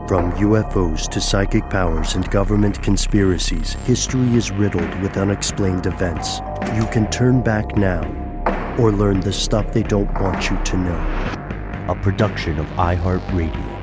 From UFOs to psychic powers and government conspiracies, history is riddled with unexplained events. You can turn back now or learn the stuff they don't want you to know. A production of iHeartRadio.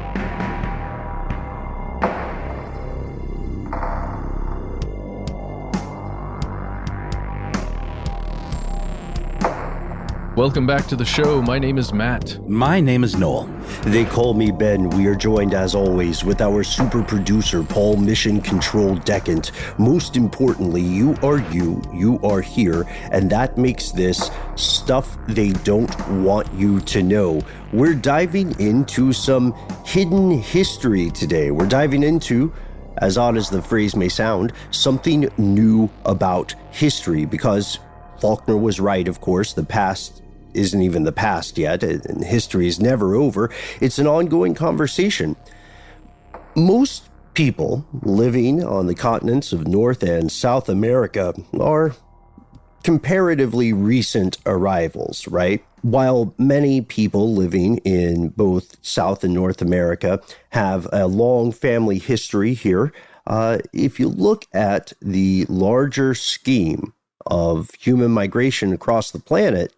Welcome back to the show. My name is Matt. My name is Noel. They call me Ben. We are joined, as always, with our super producer, Paul Mission Control Decant. Most importantly, you are here, and that makes this stuff they don't want you to know. We're diving into some hidden history today. We're diving into, as odd as the phrase may sound, something new about history, because Faulkner was right, of course. The past isn't even the past yet, and history is never over. It's an ongoing conversation. Most people living on the continents of North and South America are comparatively recent arrivals, right? While many people living in both South and North America have a long family history here, if you look at the larger scheme of human migration across the planet,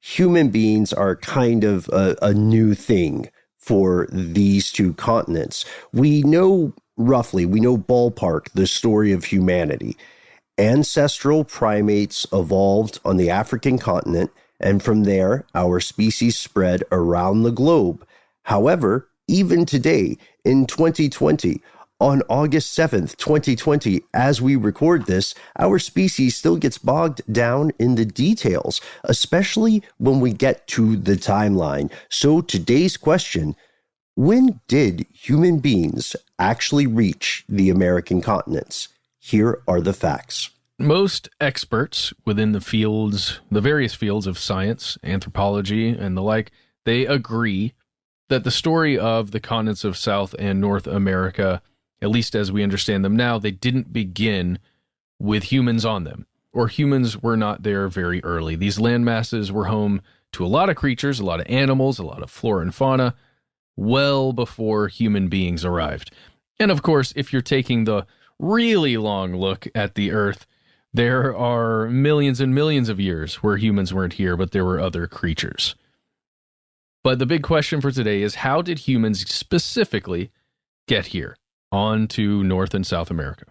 human beings are kind of a new thing for these two continents. We know ballpark the story of humanity. Ancestral primates evolved on the African continent, and from there, our species spread around the globe. However, even today, in 2020, on August 7th, 2020, as we record this, our species still gets bogged down in the details, especially when we get to the timeline. So today's question: when did human beings actually reach the American continents? Here are the facts. Most experts within the various fields of science, anthropology, and the like, they agree that the story of the continents of South and North America, at least as we understand them now, they didn't begin with humans on them, or humans were not there very early. These land masses were home to a lot of creatures, a lot of animals, a lot of flora and fauna, well before human beings arrived. And of course, if you're taking the really long look at the Earth, there are millions and millions of years where humans weren't here, but there were other creatures. But the big question for today is, how did humans specifically get here onto North and South America?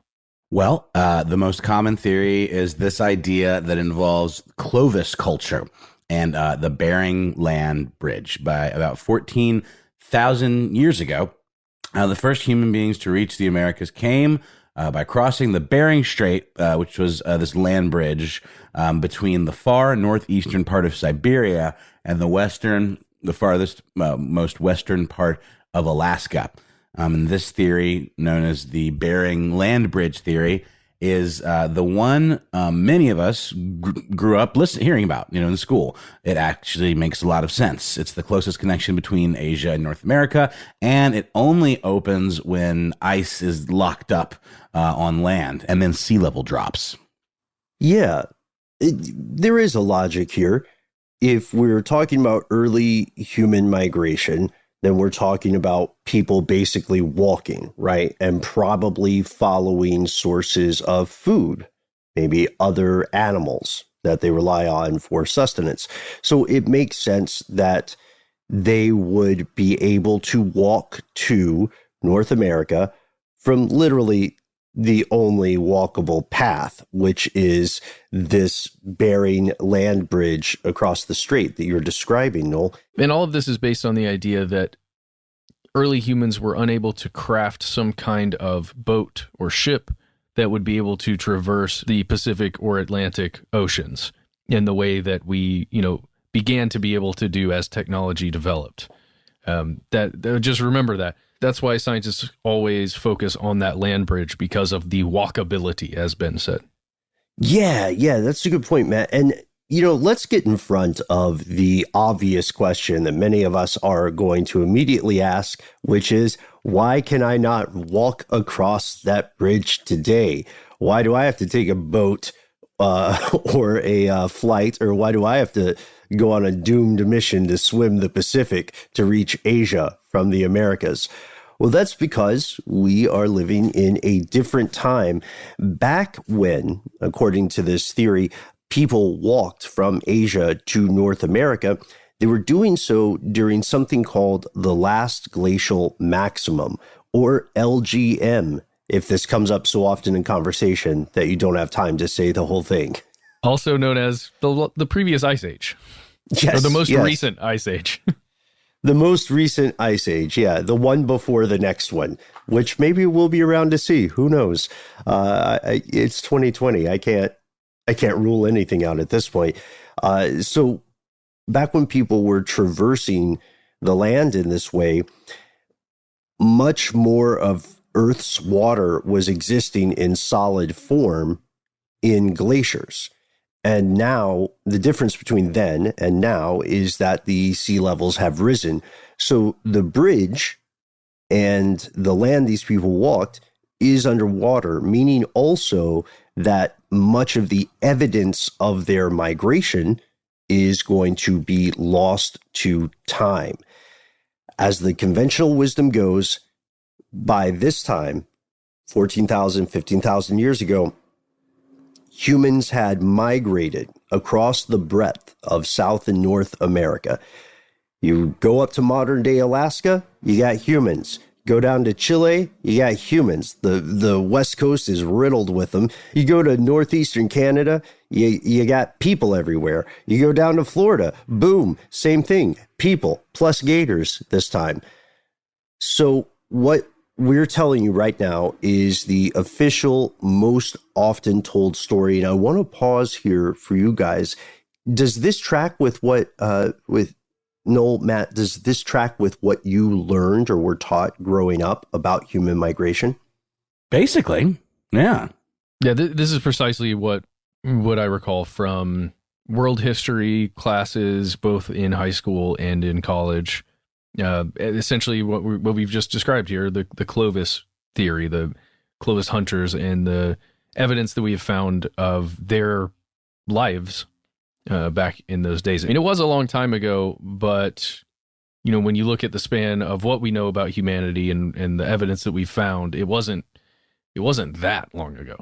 Well, the most common theory is this idea that involves Clovis culture and the Bering Land Bridge. By about 14,000 years ago, the first human beings to reach the Americas came by crossing the Bering Strait, which was this land bridge between the far northeastern part of Siberia and the farthest, most western part of Alaska. And this theory, known as the Bering Land Bridge theory, is the one many of us grew up hearing about, in school. It actually makes a lot of sense. It's the closest connection between Asia and North America, and it only opens when ice is locked up on land and then sea level drops. Yeah, there is a logic here. If we're talking about early human migration, then we're talking about people basically walking, right? And probably following sources of food, maybe other animals that they rely on for sustenance. So it makes sense that they would be able to walk to North America from literally the only walkable path, which is this Bering Land Bridge across the strait that you're describing, Noel. And all of this is based on the idea that early humans were unable to craft some kind of boat or ship that would be able to traverse the Pacific or Atlantic oceans in the way that we, began to be able to do as technology developed. Just remember that. That's why scientists always focus on that land bridge, because of the walkability, as Ben said. Yeah, that's a good point, Matt. And, let's get in front of the obvious question that many of us are going to immediately ask, which is, why can I not walk across that bridge today? Why do I have to take a boat or a flight, or why do I have to go on a doomed mission to swim the Pacific to reach Asia from the Americas? Well, that's because we are living in a different time. Back when, according to this theory, people walked from Asia to North America, they were doing so during something called the last glacial maximum, or LGM, if this comes up so often in conversation that you don't have time to say the whole thing. Also known as the previous ice age. Yes, or the most recent ice age. The most recent ice age, yeah, the one before the next one, which maybe we'll be around to see. Who knows? It's 2020. I can't rule anything out at this point. So back when people were traversing the land in this way, much more of Earth's water was existing in solid form in glaciers. And now the difference between then and now is that the sea levels have risen. So the bridge and the land these people walked is underwater, meaning also that much of the evidence of their migration is going to be lost to time. As the conventional wisdom goes, by this time, 14,000, 15,000 years ago, humans had migrated across the breadth of South and North America. You go up to modern day Alaska, you got humans. Go down to Chile, you got humans. The West Coast is riddled with them. You go to northeastern Canada, you got people everywhere. You go down to Florida, boom, same thing. People plus gators this time. So what we're telling you right now is the official, most often told story. And I want to pause here for you guys. Does this track with what, with Noel, Matt, does this track with what you learned or were taught growing up about human migration? Basically, yeah. Yeah, this is precisely what I recall from world history classes, both in high school and in college. Essentially what we've just described here, the Clovis theory, the Clovis hunters, and the evidence that we have found of their lives back in those days. I mean, it was a long time ago, but you know, when you look at the span of what we know about humanity and the evidence that we found, it wasn't that long ago.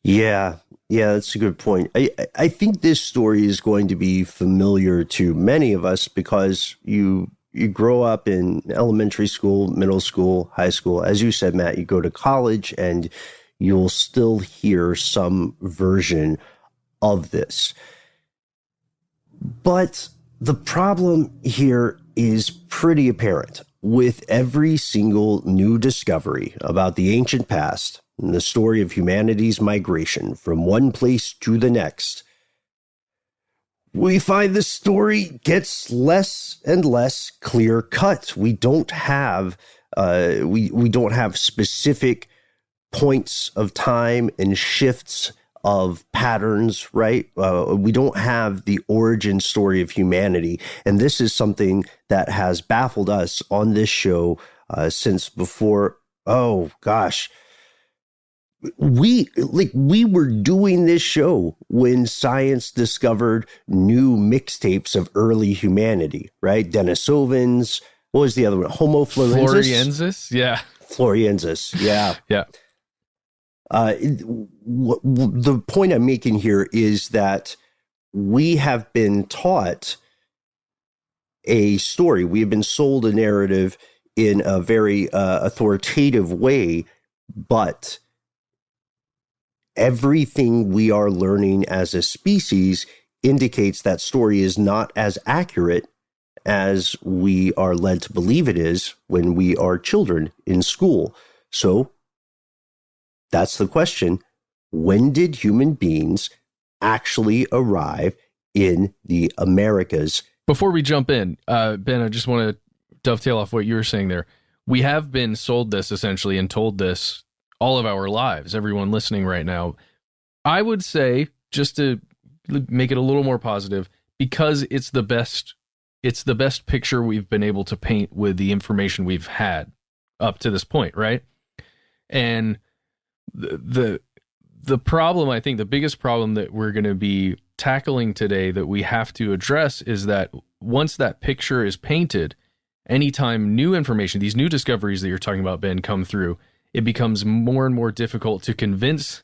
Yeah, that's a good point. I think this story is going to be familiar to many of us because you grow up in elementary school, middle school, high school. As you said, Matt, you go to college and you'll still hear some version of this. But the problem here is pretty apparent. With every single new discovery about the ancient past and the story of humanity's migration from one place to the next, we find the story gets less and less clear cut. We don't have we don't have specific points of time and shifts of patterns, right? We don't have the origin story of humanity. And this is something that has baffled us on this show since before, oh gosh, we were doing this show when science discovered new mixtapes of early humanity, right? Denisovans, what was the other one? Homo floresiensis? Yeah. Floresiensis, yeah. Yeah. The point I'm making here is that we have been taught a story. We have been sold a narrative in a very authoritative way, but everything we are learning as a species indicates that story is not as accurate as we are led to believe it is when we are children in school. So that's the question. When did human beings actually arrive in the Americas? Before we jump in, Ben, I just want to dovetail off what you were saying there. We have been sold this essentially and told this all of our lives, everyone listening right now. I would say, just to make it a little more positive, because it's the best picture we've been able to paint with the information we've had up to this point, right? And the problem, I think the biggest problem that we're going to be tackling today that we have to address is that once that picture is painted, anytime new information, these new discoveries that you're talking about, Ben, come through, it becomes more and more difficult to convince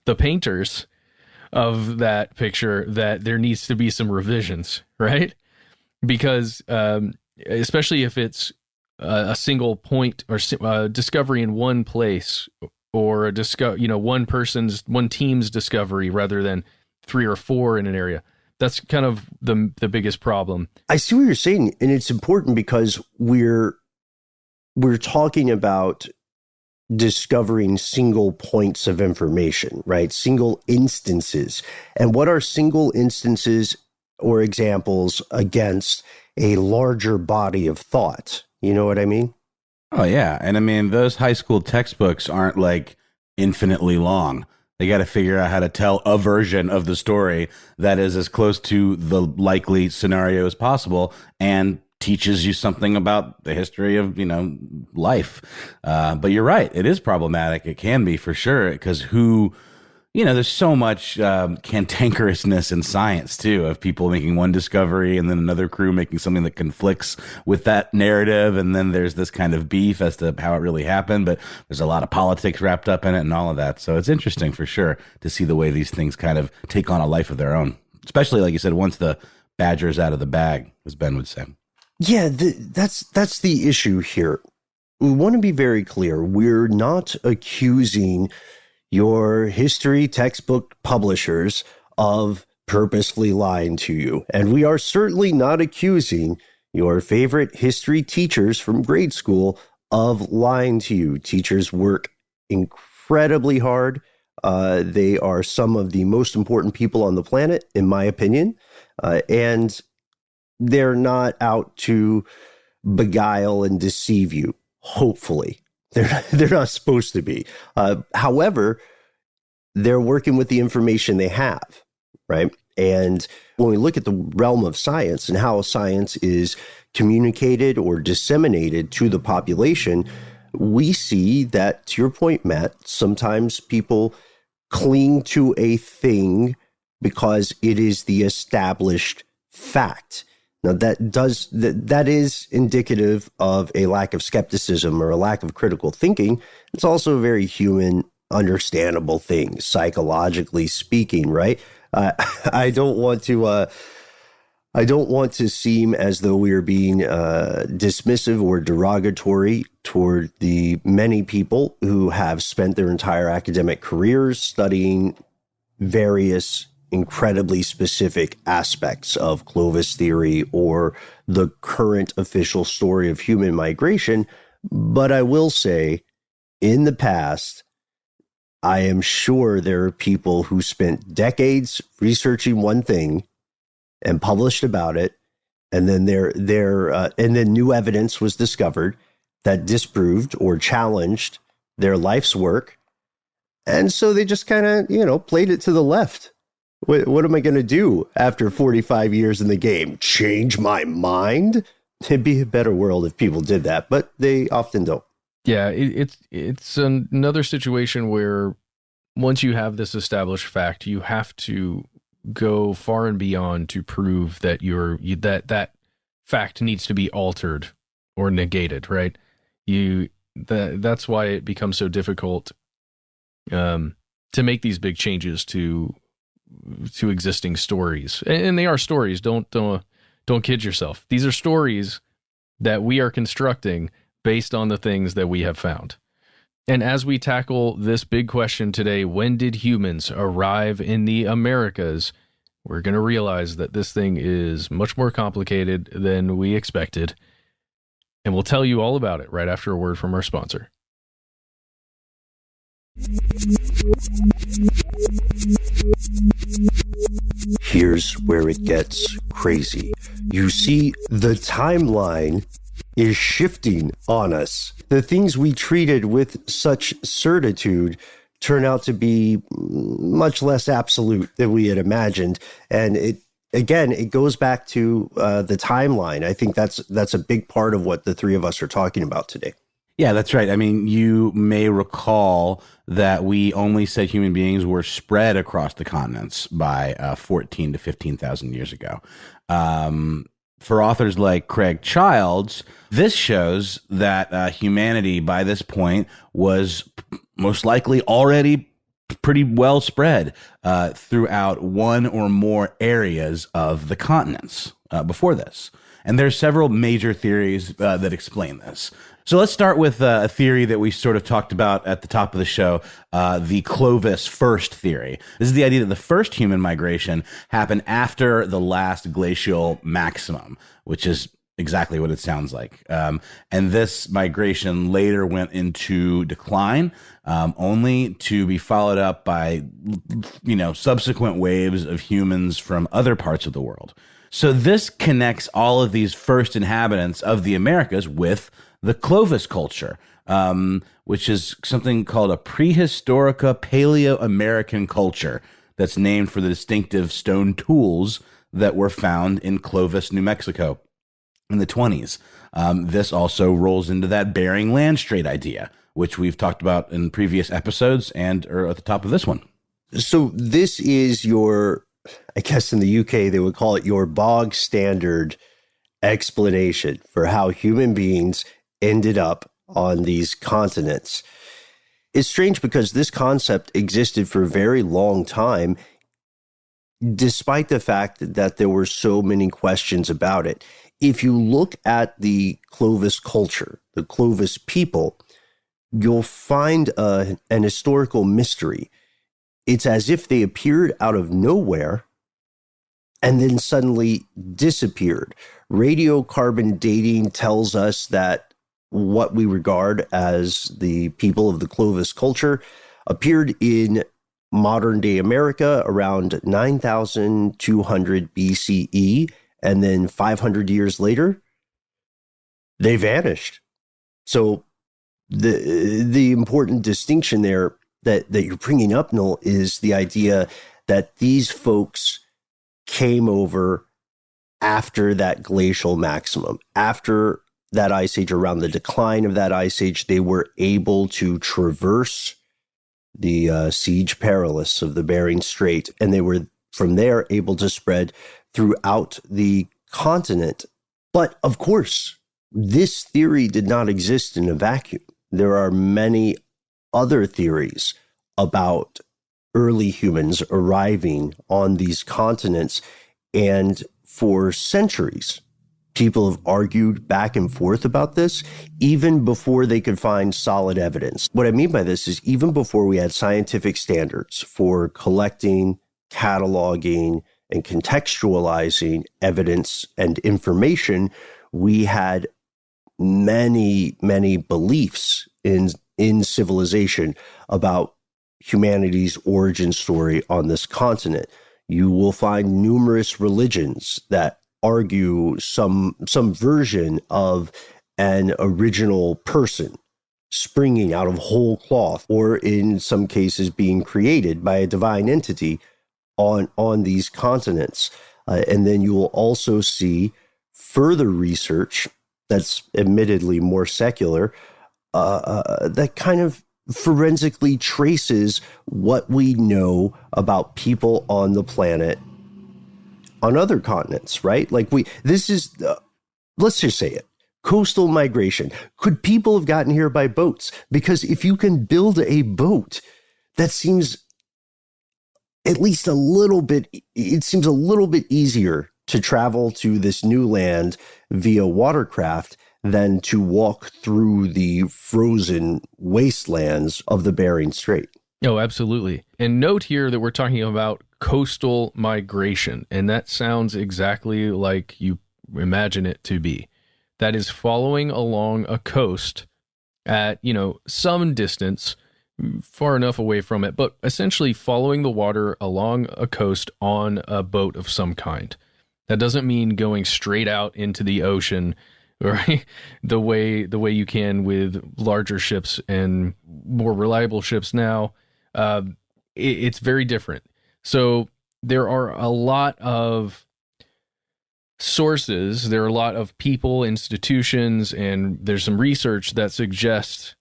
the painters of that picture that there needs to be some revisions, right? Because especially if it's a single point or discovery in one place, or one team's discovery rather than 3 or 4 in an area. That's kind of the biggest problem. I see what you're saying, and it's important because we're talking about discovering single points of information, right? Single instances. And what are single instances or examples against a larger body of thought? You know what I mean? Oh, yeah. And I mean, those high school textbooks aren't like infinitely long. They got to figure out how to tell a version of the story that is as close to the likely scenario as possible and teaches you something about the history of, life. But you're right. It is problematic. It can be for sure, because there's so much cantankerousness in science, too, of people making one discovery and then another crew making something that conflicts with that narrative. And then there's this kind of beef as to how it really happened. But there's a lot of politics wrapped up in it and all of that. So it's interesting for sure to see the way these things kind of take on a life of their own, especially, like you said, once the badger's out of the bag, as Ben would say. Yeah, that's the issue here. We want to be very clear. We're not accusing your history textbook publishers of purposefully lying to you. And we are certainly not accusing your favorite history teachers from grade school of lying to you. Teachers work incredibly hard. They are some of the most important people on the planet, in my opinion. And they're not out to beguile and deceive you, hopefully. They're not supposed to be. However, they're working with the information they have, right? And when we look at the realm of science and how science is communicated or disseminated to the population, we see that, to your point, Matt, sometimes people cling to a thing because it is the established fact. Now, that is indicative of a lack of skepticism or a lack of critical thinking. It's also a very human, understandable thing, psychologically speaking, right? I don't want to seem as though we are being dismissive or derogatory toward the many people who have spent their entire academic careers studying various incredibly specific aspects of Clovis theory or the current official story of human migration. But I will say, in the past, I am sure there are people who spent decades researching one thing and published about it, and then and then new evidence was discovered that disproved or challenged their life's work, and so they just kind of played it to the left. What am I going to do after 45 years in the game? Change my mind? It'd be a better world if people did that, but they often don't. Yeah, it's another situation where once you have this established fact, you have to go far and beyond to prove that that fact needs to be altered or negated, right? That's why it becomes so difficult to make these big changes to existing stories. And they are stories. Don't kid yourself. These are stories that we are constructing based on the things that we have found. And as we tackle this big question today, when did humans arrive in the Americas? We're going to realize that this thing is much more complicated than we expected. And we'll tell you all about it right after a word from our sponsor. Here's where it gets crazy. You see, the timeline is shifting on us. The things we treated with such certitude turn out to be much less absolute than we had imagined. And it goes back to the timeline. I think that's a big part of what the three of us are talking about today. Yeah, that's right. I mean, you may recall that we only said human beings were spread across the continents by 14 to 15,000 years ago. For authors like Craig Childs, this shows that humanity by this point was most likely already pretty well spread throughout one or more areas of the continents before this. And there's several major theories that explain this. So let's start with a theory that we sort of talked about at the top of the show, the Clovis first theory. This is the idea that the first human migration happened after the last glacial maximum, which is exactly what it sounds like. And this migration later went into decline, only to be followed up by, subsequent waves of humans from other parts of the world. So this connects all of these first inhabitants of the Americas with the Clovis culture, which is something called a prehistorica Paleo-American culture that's named for the distinctive stone tools that were found in Clovis, New Mexico in the 20s. This also rolls into that Bering Strait idea, which we've talked about in previous episodes and are at the top of this one. So this is your, I guess in the UK, they would call it your bog standard explanation for how human beings ended up on these continents. It's strange because this concept existed for a very long time, despite the fact that there were so many questions about it. If you look at the Clovis culture, the Clovis people, you'll find an historical mystery. It's as if they appeared out of nowhere and then suddenly disappeared. Radiocarbon dating tells us that what we regard as the people of the Clovis culture appeared in modern day America around 9,200 BCE, and then 500 years later, they vanished. So the important distinction there that you're bringing up, Noel, is the idea that these folks came over after that glacial maximum, after that ice age, around the decline of that ice age. They were able to traverse the siege perilous of the Bering Strait, and they were from there able to spread throughout the continent. But of course, this theory did not exist in a vacuum. There are many other theories about early humans arriving on these continents, and for centuries, people have argued back and forth about this, even before they could find solid evidence. What I mean by this is even before we had scientific standards for collecting, cataloging, and contextualizing evidence and information, we had many, many beliefs in civilization about humanity's origin story on this continent. You will find numerous religions that argue some version of an original person springing out of whole cloth, or in some cases being created by a divine entity on these continents. And then you will also see further research that's admittedly more secular, that kind of forensically traces what we know about people on the planet on other continents, right? Like this is, let's just say it, coastal migration. Could people have gotten here by boats? Because if you can build a boat, that seems at least it seems a little bit easier to travel to this new land via watercraft than to walk through the frozen wastelands of the Bering Strait. Oh, absolutely. And note here that we're talking about coastal migration, and that sounds exactly like you imagine it to be. That is following along a coast at, some distance, far enough away from it, but essentially following the water along a coast on a boat of some kind. That doesn't mean going straight out into the ocean, right? The way you can with larger ships and more reliable ships now. It's very different. So there are a lot of sources, there are a lot of people, institutions, and there's some research that suggests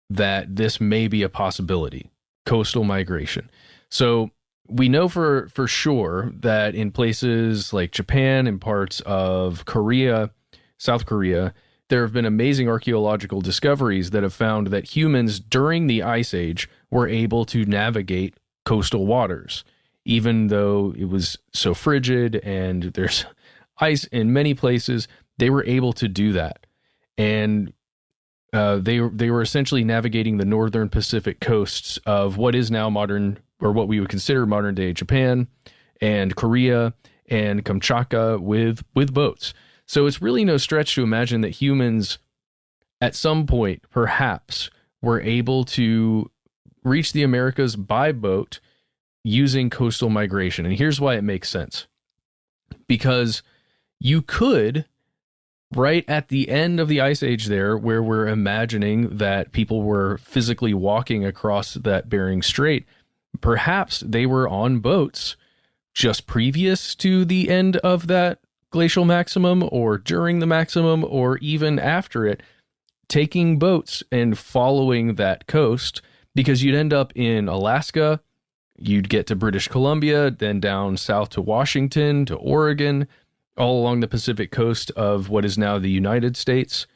that this may be a possibility, coastal migration. So we know for sure that in places like Japan and parts of Korea, South Korea, there have been amazing archaeological discoveries that have found that humans during the Ice Age were able to navigate coastal waters, even though it was so frigid and there's ice in many places. They were able to do that. And they were essentially navigating the northern Pacific coasts of what is now modern, or what we would consider modern day Japan and Korea and Kamchatka with boats. So it's really no stretch to imagine that humans at some point perhaps were able to reach the Americas by boat using coastal migration. And here's why it makes sense. Because you could, right at the end of the Ice Age there, where we're imagining that people were physically walking across that Bering Strait, perhaps they were on boats just previous to the end of that glacial maximum, or during the maximum, or even after it, taking boats and following that coast, because you'd end up in Alaska, you'd get to British Columbia, then down south to Washington, to Oregon, all along the Pacific coast of what is now the United States.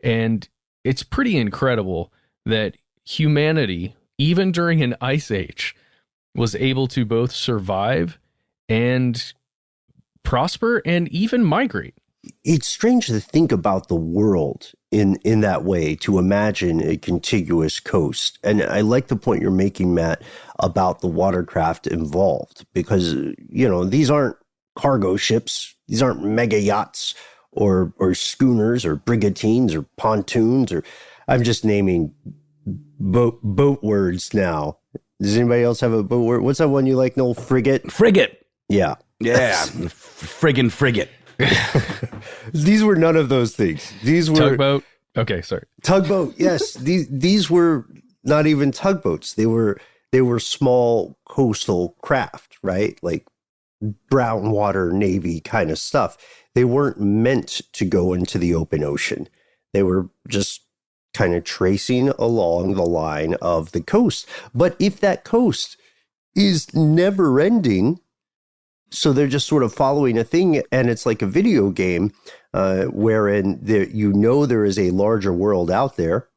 And it's pretty incredible that humanity, even during an ice age, was able to both survive and prosper and even migrate. It's strange to think about the world in that way, to imagine a contiguous coast. And I like the point you're making, Matt, about the watercraft involved, because, you know, these aren't cargo ships. These aren't mega yachts or schooners or brigantines or pontoons, or I'm just naming boat words now. Does anybody else have a boat word? What's that one you like, Noel? Frigate? Frigate. Yeah. Yeah. Friggin' frigate. These were none of those things. These were Tugboat. Okay, sorry. Tugboat. Yes. These were not even tugboats. They were small coastal craft, right? Like brown water Navy kind of stuff. They weren't meant to go into the open ocean. They were just kind of tracing along the line of the coast. But if that coast is never ending, so they're just sort of following a thing, and it's like a video game wherein there is a larger world out there.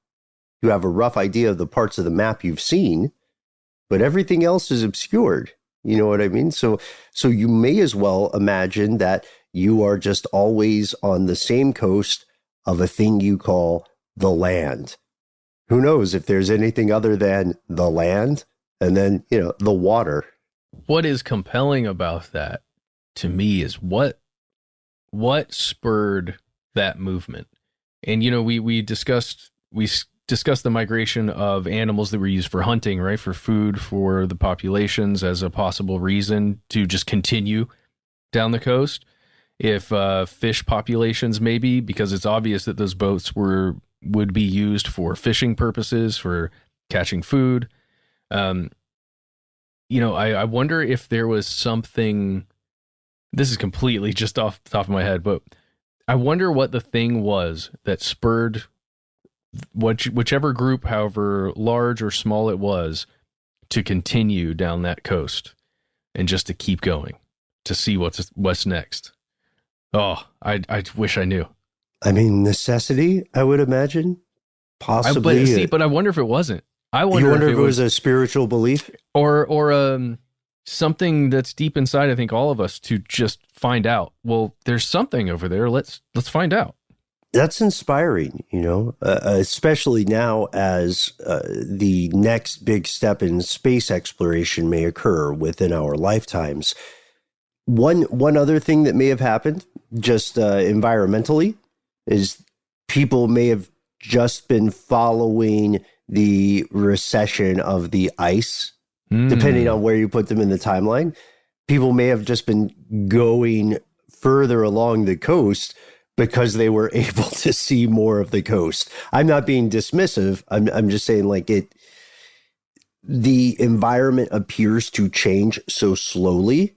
You have a rough idea of the parts of the map you've seen, but everything else is obscured. You know what I mean? So you may as well imagine that you are just always on the same coast of a thing you call the land. Who knows if there's anything other than the land and then, you know, the water. What is compelling about that to me is what spurred that movement. And, you know, we discussed the migration of animals that were used for hunting, right? For food for the populations as a possible reason to just continue down the coast. If fish populations, maybe, because it's obvious that those boats would be used for fishing purposes, for catching food. You know, I wonder if there was something, this is completely just off the top of my head, but I wonder what the thing was that spurred whichever group, however large or small it was, to continue down that coast and just to keep going, to see what's next. Oh, I wish I knew. I mean, necessity, I would imagine. Possibly. But I wonder if it wasn't. I wonder if it was a spiritual belief? Or something that's deep inside, I think, all of us, to just find out. Well, there's something over there. Let's find out. That's inspiring, you know, especially now as the next big step in space exploration may occur within our lifetimes. One other thing that may have happened, just environmentally, is people may have just been following the recession of the ice, depending on where you put them in the timeline. People may have just been going further along the coast because they were able to see more of the coast. I'm not being dismissive. I'm just saying, like, the environment appears to change so slowly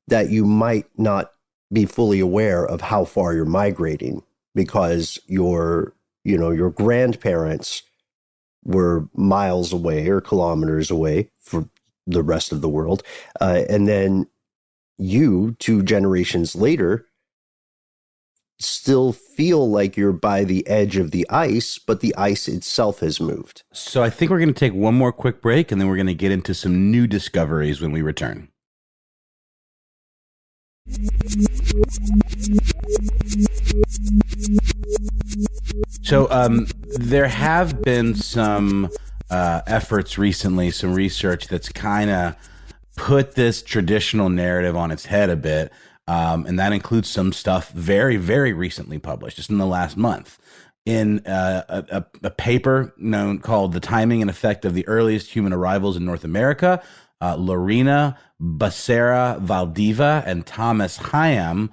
that you might not be fully aware of how far you're migrating, because your grandparents were miles away or kilometers away for the rest of the world. And then you, 2 generations later, still feel like you're by the edge of the ice, but the ice itself has moved. So I think we're going to take one more quick break, and then we're going to get into some new discoveries when we return. So there have been some efforts recently, some research that's kind of put this traditional narrative on its head a bit. And that includes some stuff very, very recently published, just in the last month, in a paper called "The Timing and Effect of the Earliest Human Arrivals in North America." Lorena Becerra Valdeva and Thomas Hyam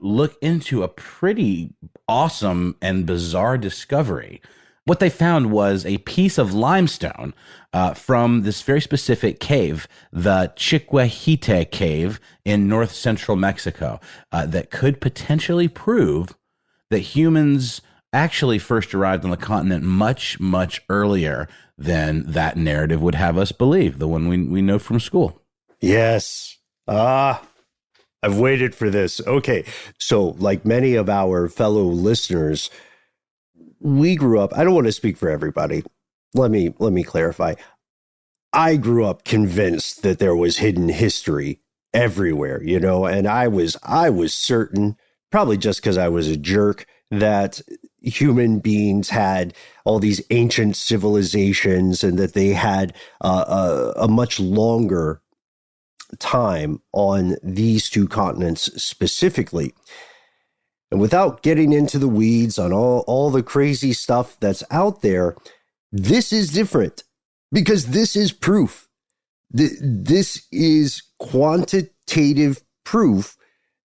look into a pretty awesome and bizarre discovery. What they found was a piece of limestone from this very specific cave, the Chiquihite Cave in north central Mexico, that could potentially prove that humans actually first arrived on the continent much, much earlier than that narrative would have us believe, the one we know from school. Yes. I've waited for this. Okay. So like many of our fellow listeners, we grew up, I don't want to speak for everybody. Let me clarify. I grew up convinced that there was hidden history everywhere, and I was certain, probably just because I was a jerk, that human beings had all these ancient civilizations and that they had a much longer time on these 2 continents specifically. And without getting into the weeds on all the crazy stuff that's out there, this is different because this is proof. This is quantitative proof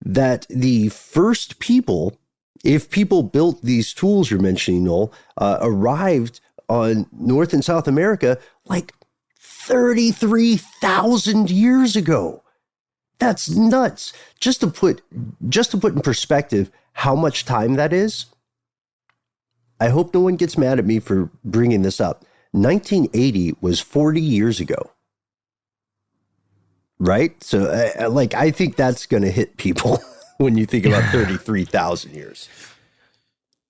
that the first people, if people built these tools you're mentioning, Noel, arrived on North and South America like 33,000 years ago. That's nuts. Just to put in perspective how much time that is, I hope no one gets mad at me for bringing this up. 1980 was 40 years ago. Right? So I think that's going to hit people when you think about 33,000 years.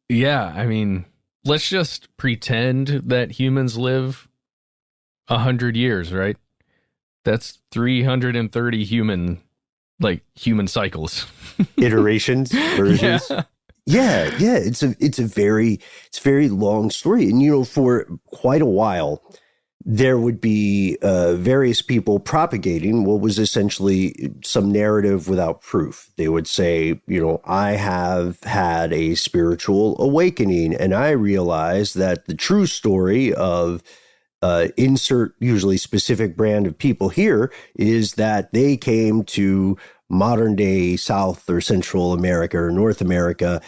Yeah, I mean, let's just pretend that humans live 100 years, right? That's 330 human cycles. Iterations, versions. Yeah. It's a very long story. And, for quite a while, there would be various people propagating what was essentially some narrative without proof. They would say, I have had a spiritual awakening, and I realized that the true story of insert usually specific brand of people here is that they came to modern day South or Central America or North America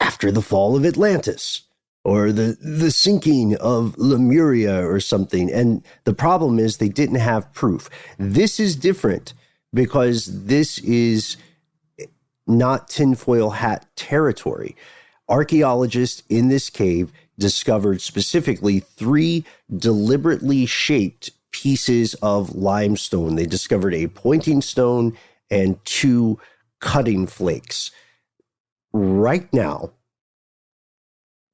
after the fall of Atlantis or the sinking of Lemuria or something. And the problem is they didn't have proof. This is different because this is not tinfoil hat territory. Archaeologists in this cave discovered specifically 3 deliberately shaped pieces of limestone. They discovered a pointing stone and 2 cutting flakes. Right now,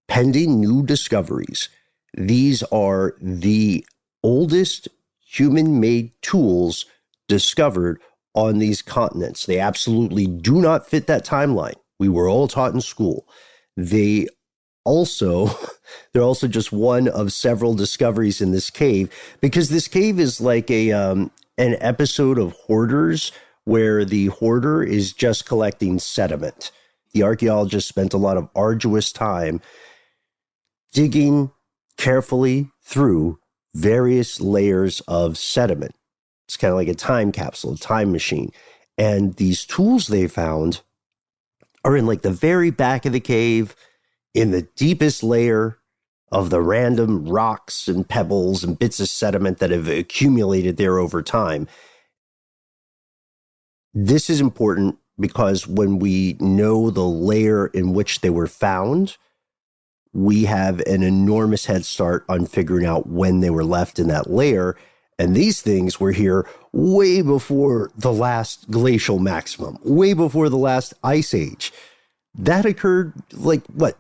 pending new discoveries, these are the oldest human-made tools discovered on these continents. They absolutely do not fit that timeline we were all taught in school. They're also just one of several discoveries in this cave, because this cave is like an episode of Hoarders where the hoarder is just collecting sediment. The archaeologists spent a lot of arduous time digging carefully through various layers of sediment. It's kind of like a time capsule, a time machine. And these tools they found are in the very back of the cave, in the deepest layer of the random rocks and pebbles and bits of sediment that have accumulated there over time. This is important because when we know the layer in which they were found, we have an enormous head start on figuring out when they were left in that layer. And these things were here way before the last glacial maximum, way before the last ice age. That occurred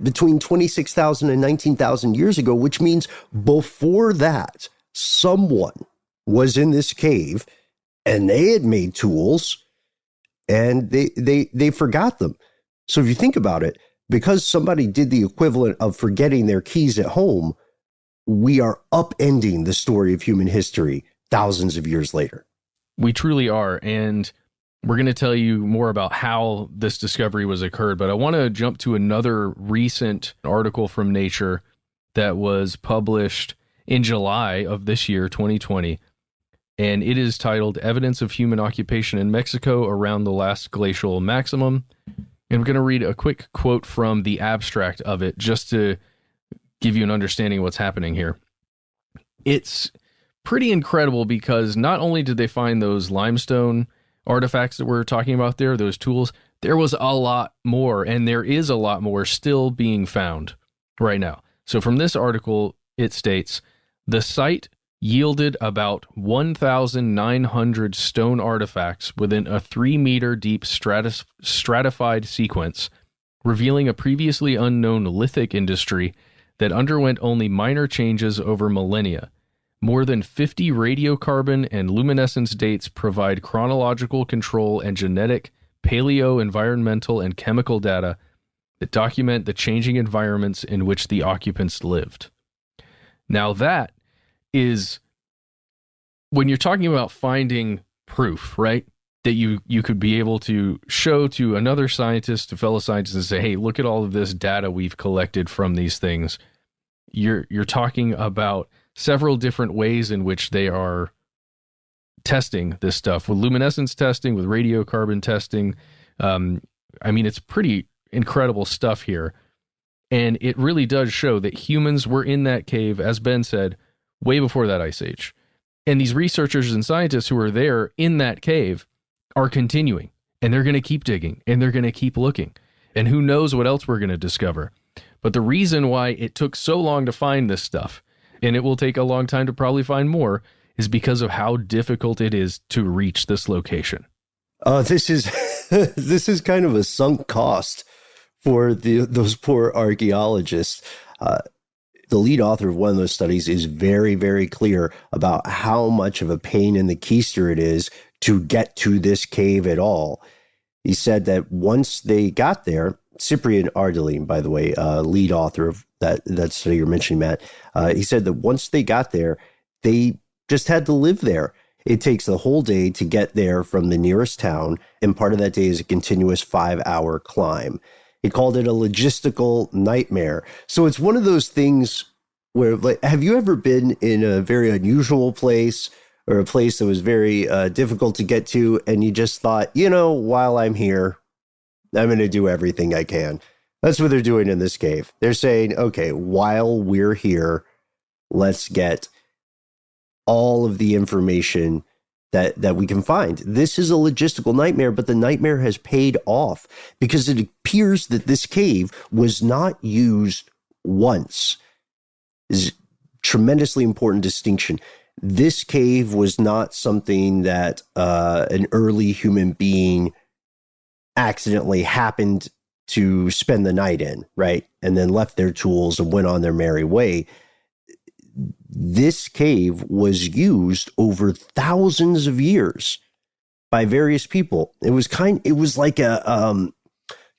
between 26,000 and 19,000 years ago, which means before that, someone was in this cave and they had made tools and they forgot them. So if you think about it, because somebody did the equivalent of forgetting their keys at home, we are upending the story of human history thousands of years later. We truly are. And we're going to tell you more about how this discovery was occurred. But I want to jump to another recent article from Nature that was published in July of this year, 2020. And it is titled Evidence of Human Occupation in Mexico Around the Last Glacial Maximum. And I'm going to read a quick quote from the abstract of it just to give you an understanding of what's happening here. It's pretty incredible because not only did they find those limestone artifacts that we're talking about there, those tools, there was a lot more, and there is a lot more still being found right now. So from this article, it states, the site yielded about 1,900 stone artifacts within a 3-meter deep stratified sequence, revealing a previously unknown lithic industry that underwent only minor changes over millennia. More than 50 radiocarbon and luminescence dates provide chronological control and genetic, paleo, environmental, and chemical data that document the changing environments in which the occupants lived. Now that is, when you're talking about finding proof, right, that you could be able to show to another scientist, to fellow scientists, and say, hey, look at all of this data we've collected from these things. You're talking about several different ways in which they are testing this stuff, with luminescence testing, with radiocarbon testing. It's pretty incredible stuff here. And it really does show that humans were in that cave, as Ben said, way before that ice age. And these researchers and scientists who are there in that cave are continuing, and they're going to keep digging, and they're going to keep looking. And who knows what else we're going to discover. But the reason why it took so long to find this stuff, and it will take a long time to probably find more, is because of how difficult it is to reach this location. This is kind of a sunk cost for those poor archaeologists. The lead author of one of those studies is very, very clear about how much of a pain in the keister it is to get to this cave at all. He said that once they got there, Cyprian Ardelin, by the way, lead author of that study you're mentioning, Matt, he said that once they got there, they just had to live there. It takes the whole day to get there from the nearest town, and part of that day is a continuous 5-hour climb. He called it a logistical nightmare. So it's one of those things where, have you ever been in a very unusual place or a place that was very difficult to get to, and you just thought, while I'm here, I'm going to do everything I can. That's what they're doing in this cave. They're saying, okay, while we're here, let's get all of the information that we can find. This is a logistical nightmare, but the nightmare has paid off because it appears that this cave was not used once. This is a tremendously important distinction. This cave was not something that an early human being accidentally happened to spend the night in, right? And then left their tools and went on their merry way. This cave was used over thousands of years by various people. It was like a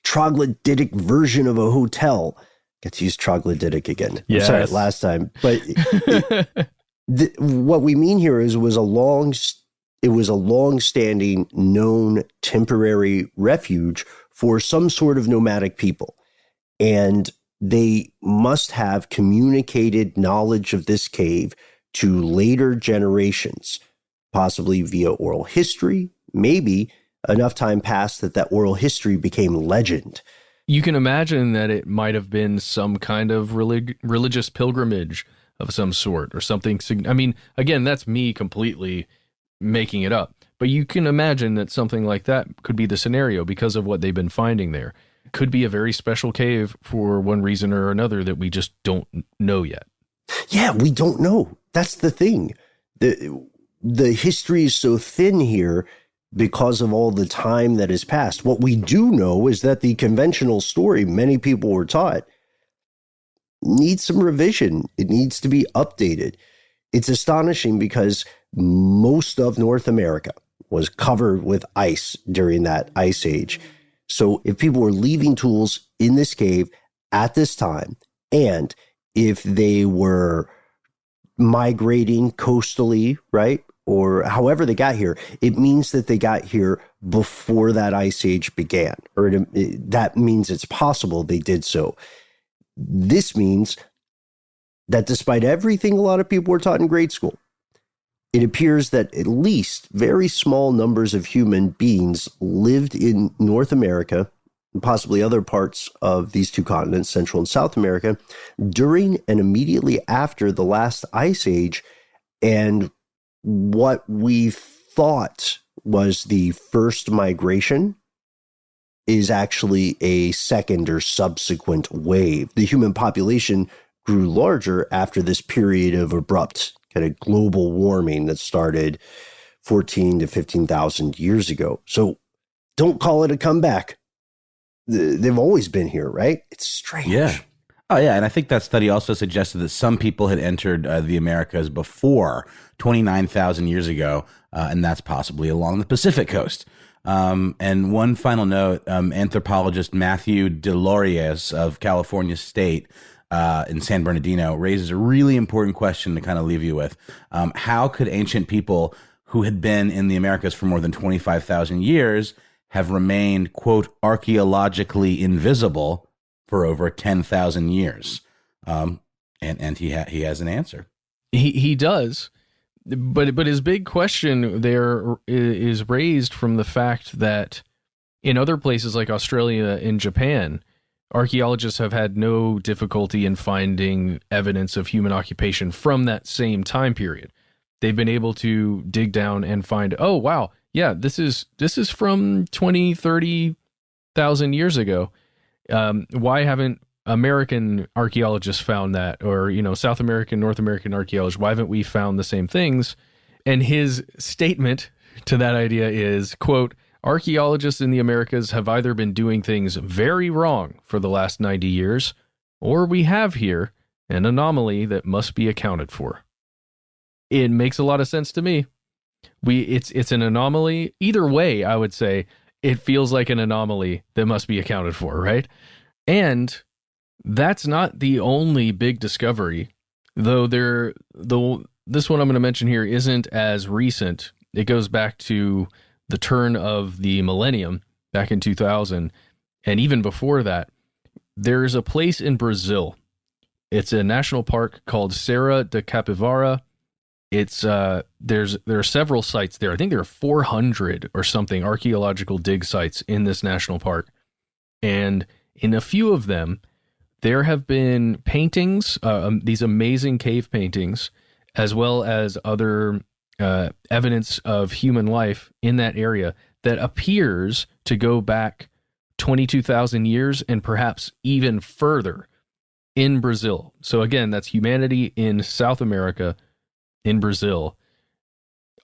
troglodytic version of a hotel. Got to use troglodytic again. Yes. I'm sorry, last time. But what we mean here is it was a long-standing, known temporary refuge for some sort of nomadic people. And they must have communicated knowledge of this cave to later generations, possibly via oral history. Maybe enough time passed that oral history became legend. You can imagine that it might have been some kind of religious pilgrimage of some sort or something. I mean, again, that's me completely making it up. But you can imagine that something like that could be the scenario because of what they've been finding there. It could be a very special cave for one reason or another that we just don't know yet. Yeah, we don't know. That's the thing. the history is so thin here because of all the time that has passed. What we do know is that the conventional story many people were taught needs some revision. It needs to be updated. It's astonishing because most of North America was covered with ice during that ice age. So if people were leaving tools in this cave at this time, and if they were migrating coastally, right, or however they got here, it means that they got here before that ice age began, or that means it's possible they did so. This means that despite everything a lot of people were taught in grade school, it appears that at least very small numbers of human beings lived in North America, and possibly other parts of these two continents, Central and South America, during and immediately after the last ice age. And what we thought was the first migration is actually a second or subsequent wave. The human population grew larger after this period of abrupt kind of global warming that started 14 to 15,000 years ago. So don't call it a comeback. They've always been here, right? It's strange. Yeah. Oh, yeah. And I think that study also suggested that some people had entered the Americas before 29,000 years ago, and that's possibly along the Pacific coast. And one final note, anthropologist Matthew Deloriez of California State in San Bernardino raises a really important question to kind of leave you with. How could ancient people who had been in the Americas for more than 25,000 years have remained, quote, archaeologically invisible for over 10,000 years? And he has an answer. He does. But his big question there is raised from the fact that in other places like Australia and Japan, archaeologists have had no difficulty in finding evidence of human occupation from that same time period. They've been able to dig down and find, oh, wow, yeah, this is from 20, 30,000 years ago. Why haven't American archaeologists found that? Or, South American, North American archaeologists, why haven't we found the same things? And his statement to that idea is, quote, archaeologists in the Americas have either been doing things very wrong for the last 90 years, or we have here an anomaly that must be accounted for. It makes a lot of sense to me. It's an anomaly. Either way, I would say it feels like an anomaly that must be accounted for, right? And that's not the only big discovery, though this one I'm going to mention here isn't as recent. It goes back to the turn of the millennium, back in 2000, and even before that. There's a place in Brazil. It's a national park called Serra da Capivara. It's there are several sites there. I think there are 400 or something archaeological dig sites in this national park, and in a few of them, there have been paintings, these amazing cave paintings, as well as other evidence of human life in that area that appears to go back 22,000 years and perhaps even further in Brazil. So again, that's humanity in South America, in Brazil,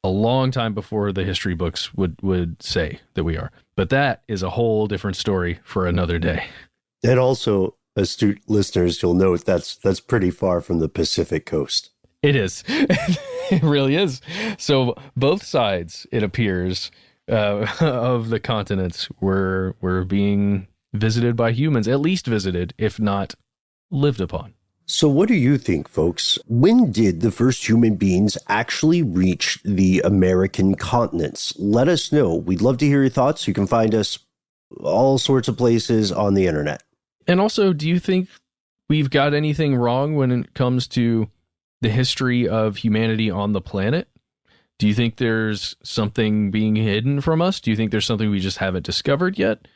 a long time before the history books would say that we are. But that is a whole different story for another day. And also, astute listeners, you'll note that's pretty far from the Pacific coast. It is. It really is. So both sides, it appears, of the continents were being visited by humans, at least visited, if not lived upon. So what do you think, folks? When did the first human beings actually reach the American continents? Let us know. We'd love to hear your thoughts. You can find us all sorts of places on the internet. And also, do you think we've got anything wrong when it comes to the history of humanity on the planet? Do you think there's something being hidden from us? Do you think there's something we just haven't discovered yet?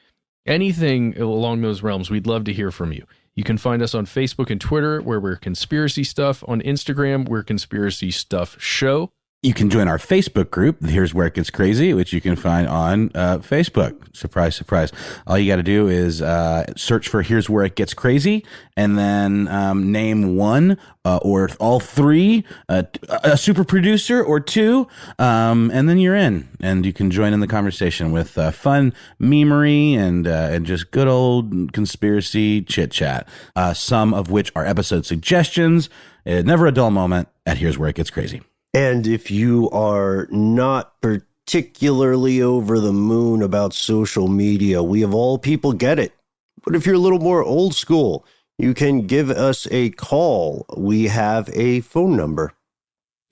Anything along those realms, we'd love to hear from you. You can find us on Facebook and Twitter, where we're Conspiracy Stuff. On Instagram, we're Conspiracy Stuff Show. You can join our Facebook group. Here's Where It Gets Crazy, which you can find on Facebook. Surprise, surprise. All you got to do is search for Here's Where It Gets Crazy, and then name one or all three, a super producer or two, and then you're in. And you can join in the conversation with fun memery and just good old conspiracy chit-chat, some of which are episode suggestions. Never a dull moment at Here's Where It Gets Crazy. And if you are not particularly over the moon about social media, we of all people get it. But if you're a little more old school, you can give us a call. We have a phone number.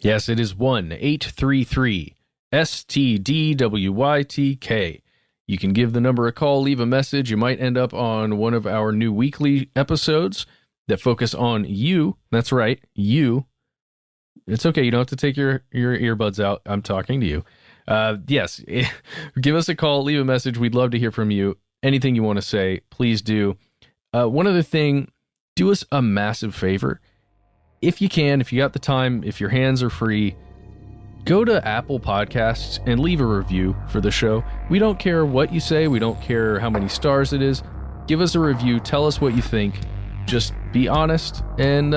Yes, it is 1-833-STDWYTK. You can give the number a call, leave a message. You might end up on one of our new weekly episodes that focus on you. That's right, you. It's okay. You don't have to take your earbuds out. I'm talking to you. Yes, give us a call, leave a message. We'd love to hear from you. Anything you want to say, please do. One other thing, do us a massive favor. If you can, if you got the time, if your hands are free, go to Apple Podcasts and leave a review for the show. We don't care what you say. We don't care how many stars it is. Give us a review. Tell us what you think. Just be honest, and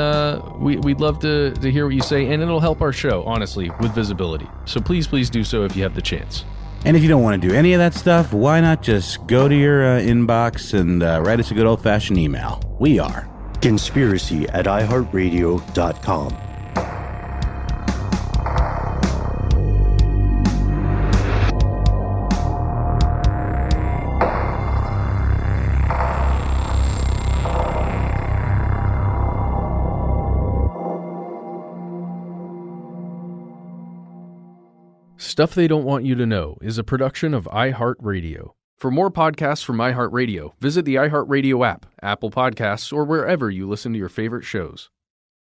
we'd love to hear what you say, and it'll help our show, honestly, with visibility. So please do so if you have the chance. And if you don't want to do any of that stuff, why not just go to your inbox and write us a good old-fashioned email? We are conspiracy@iHeartRadio.com. Stuff They Don't Want You to Know is a production of iHeartRadio. For more podcasts from iHeartRadio, visit the iHeartRadio app, Apple Podcasts, or wherever you listen to your favorite shows.